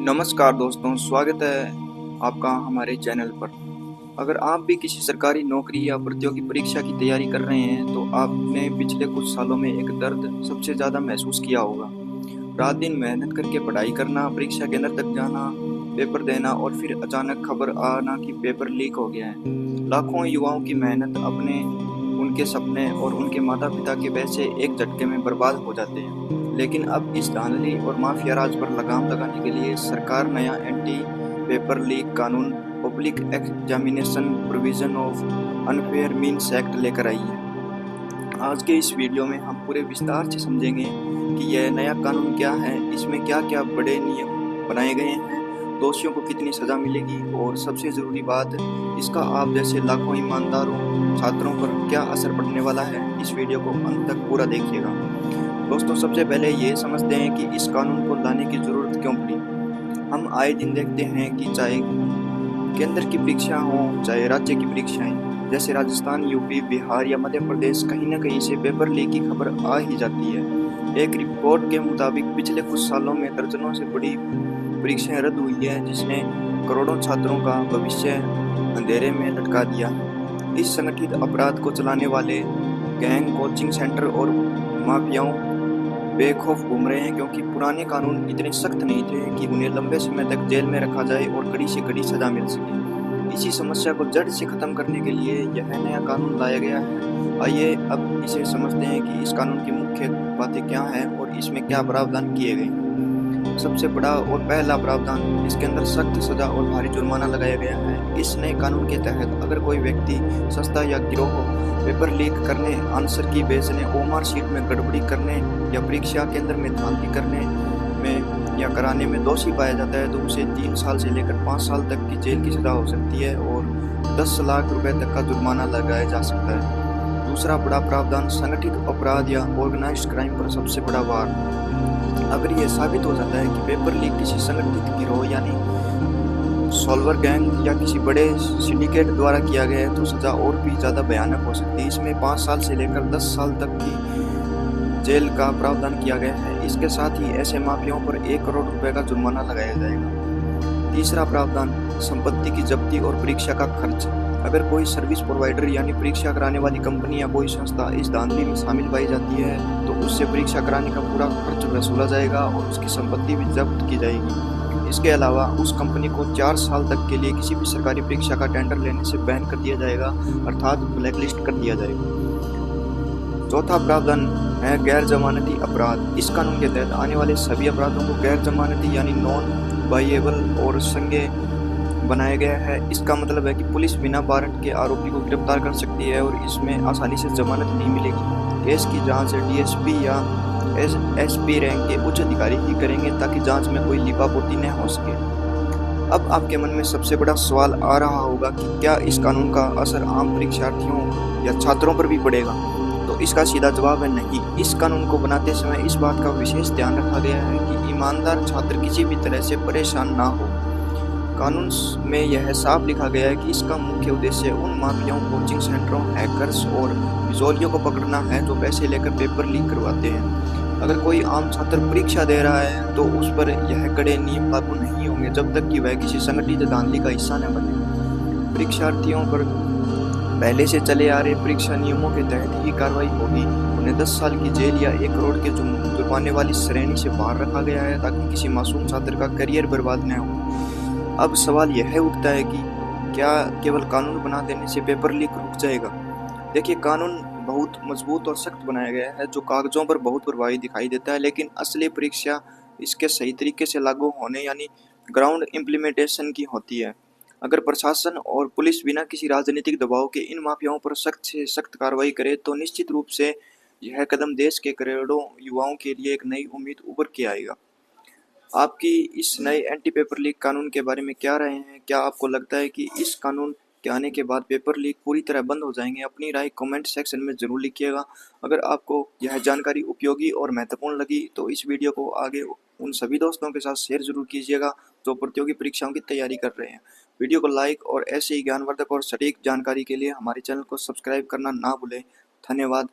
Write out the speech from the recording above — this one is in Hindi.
नमस्कार दोस्तों, स्वागत है आपका हमारे चैनल पर। अगर आप भी किसी सरकारी नौकरी या प्रतियोगी परीक्षा की तैयारी कर रहे हैं तो आपने पिछले कुछ सालों में एक दर्द सबसे ज़्यादा महसूस किया होगा। रात दिन मेहनत करके पढ़ाई करना, परीक्षा केंद्र तक जाना, पेपर देना और फिर अचानक खबर आना कि पेपर लीक हो गया है। लाखों युवाओं की मेहनत, अपने उनके सपने और उनके माता पिता के पैसे एक झटके में बर्बाद हो जाते हैं। लेकिन अब इस धांधली और माफिया राज पर लगाम लगाने के लिए सरकार नया एंटी पेपर लीक कानून, public examination provision of unfair means act लेकर आई है। आज के इस वीडियो में हम पूरे विस्तार से समझेंगे कि यह नया कानून क्या है, इसमें क्या क्या बड़े नियम बनाए गए हैं, दोषियों को कितनी सजा मिलेगी और सबसे ज़रूरी बात, इसका आप जैसे लाखों ईमानदारों छात्रों पर क्या असर पड़ने वाला है। इस वीडियो को अंत तक पूरा देखिएगा। दोस्तों, सबसे पहले ये समझते हैं कि इस कानून को लाने की ज़रूरत क्यों पड़ी। हम आए दिन देखते हैं कि चाहे केंद्र की परीक्षा हो, चाहे राज्य की परीक्षाएं, जैसे राजस्थान, यूपी, बिहार या मध्य प्रदेश, कहीं न कहीं से पेपर लीक की खबर आ ही जाती है। एक रिपोर्ट के मुताबिक पिछले कुछ सालों में दर्जनों से बड़ी परीक्षाएं रद्द हुई है, जिसने करोड़ों छात्रों का भविष्य अंधेरे में लटका दिया। इस संगठित अपराध को चलाने वाले गैंग, कोचिंग सेंटर और माफियाओं बेखौफ घूम रहे हैं, क्योंकि पुराने कानून इतने सख्त नहीं थे कि उन्हें लंबे समय तक जेल में रखा जाए और कड़ी से कड़ी सजा मिल सके। इसी समस्या को जड़ से खत्म करने के लिए यह नया कानून लाया गया है। आइए अब इसे समझते हैं कि इस कानून की मुख्य बातें क्या हैं और इसमें क्या प्रावधान किए गए हैं। सबसे बड़ा और पहला प्रावधान, इसके अंदर सख्त सजा और भारी जुर्माना लगाया गया है। इस नए कानून के तहत अगर कोई व्यक्ति, संस्था या गिरोह पेपर लीक करने, आंसर की बेचने, ओएमआर शीट में गड़बड़ी करने या परीक्षा केंद्र में धांधली करने में या कराने में दोषी पाया जाता है तो उसे 3 साल से लेकर 5 साल तक की जेल की सजा हो सकती है और 10 लाख रुपए तक का जुर्माना लगाया जा सकता है। दूसरा बड़ा प्रावधान, संगठित अपराध या ऑर्गेनाइज्ड क्राइम पर सबसे बड़ा वार। अगर यह साबित हो जाता है कि पेपर लीक किसी संगठित गिरोह यानी सॉल्वर गैंग या किसी बड़े सिंडिकेट द्वारा किया गया है तो सजा और भी ज़्यादा भयानक हो सकती है। इसमें 5 साल से लेकर 10 साल तक की जेल का प्रावधान किया गया है। इसके साथ ही ऐसे माफियाओं पर 1 करोड़ रुपए का जुर्माना लगाया जाएगा। तीसरा प्रावधान, संपत्ति की जब्ती और परीक्षा का खर्च। अगर कोई सर्विस प्रोवाइडर यानी परीक्षा कराने वाली कंपनी या कोई संस्था इस धांधली में शामिल पाई जाती है तो उससे परीक्षा कराने का पूरा खर्च वसूला जाएगा और उसकी संपत्ति भी जब्त की जाएगी। इसके अलावा उस कंपनी को 4 साल तक के लिए किसी भी सरकारी परीक्षा का टेंडर लेने से बैन कर दिया जाएगा, अर्थात ब्लैकलिस्ट कर दिया जाएगा। चौथा प्रावधान है गैर जमानती अपराध। इस कानून के तहत आने वाले सभी अपराधों को गैर जमानती यानी नॉन बाइएबल और संज्ञेय बनाया गया है। इसका मतलब है कि पुलिस बिना वारंट के आरोपी को गिरफ्तार कर सकती है और इसमें आसानी से जमानत नहीं मिलेगी। केस की जांच डीएसपी या एसपी रैंक के उच्च अधिकारी ही करेंगे ताकि जांच में कोई लिपापोती न हो सके। अब आपके मन में सबसे बड़ा सवाल आ रहा होगा कि क्या इस कानून का असर आम परीक्षार्थियों या छात्रों पर भी पड़ेगा? तो इसका सीधा जवाब है नहीं। इस कानून को बनाते समय इस बात का विशेष ध्यान रखा गया है कि ईमानदार छात्र किसी भी तरह से परेशान ना हो। कानून में यह साफ लिखा गया है कि इसका मुख्य उद्देश्य उन माफियाओं, कोचिंग सेंटरों, हैकर्स और बिचौलियों को पकड़ना है जो पैसे लेकर पेपर लीक करवाते हैं। अगर कोई आम छात्र परीक्षा दे रहा है तो उस पर यह कड़े नियम लागू नहीं होंगे जब तक कि वह किसी संगठित धांधली का हिस्सा न बने। परीक्षार्थियों पर पहले से चले आ रहे परीक्षा नियमों के तहत ही कार्रवाई होगी। उन्हें 10 साल की जेल या 1 करोड़ के जुर्माने वाली श्रेणी से बाहर रखा गया है ताकि किसी मासूम छात्र का करियर बर्बाद न हो। अब सवाल यह उठता है कि क्या केवल कानून बना देने से पेपर लीक रुक जाएगा? देखिए, कानून बहुत मजबूत और सख्त बनाया गया है जो कागजों पर बहुत प्रभावी दिखाई देता है, लेकिन असली परीक्षा इसके सही तरीके से लागू होने यानी ग्राउंड इम्प्लीमेंटेशन की होती है। अगर प्रशासन और पुलिस बिना किसी राजनीतिक दबाव के इन माफियाओं पर सख्त से सख्त कार्रवाई करे तो निश्चित रूप से यह कदम देश के करोड़ों युवाओं के लिए एक नई उम्मीद उभर के आएगा। आपकी इस नए एंटी पेपर लीक कानून के बारे में क्या राय है? क्या आपको लगता है कि इस कानून के आने के बाद पेपर लीक पूरी तरह बंद हो जाएंगे? अपनी राय कमेंट सेक्शन में ज़रूर लिखिएगा। अगर आपको यह जानकारी उपयोगी और महत्वपूर्ण लगी तो इस वीडियो को आगे उन सभी दोस्तों के साथ शेयर जरूर कीजिएगा जो प्रतियोगी परीक्षाओं की तैयारी कर रहे हैं। वीडियो को लाइक और ऐसे ही ज्ञानवर्धक और सटीक जानकारी के लिए हमारे चैनल को सब्सक्राइब करना ना भूलें। धन्यवाद।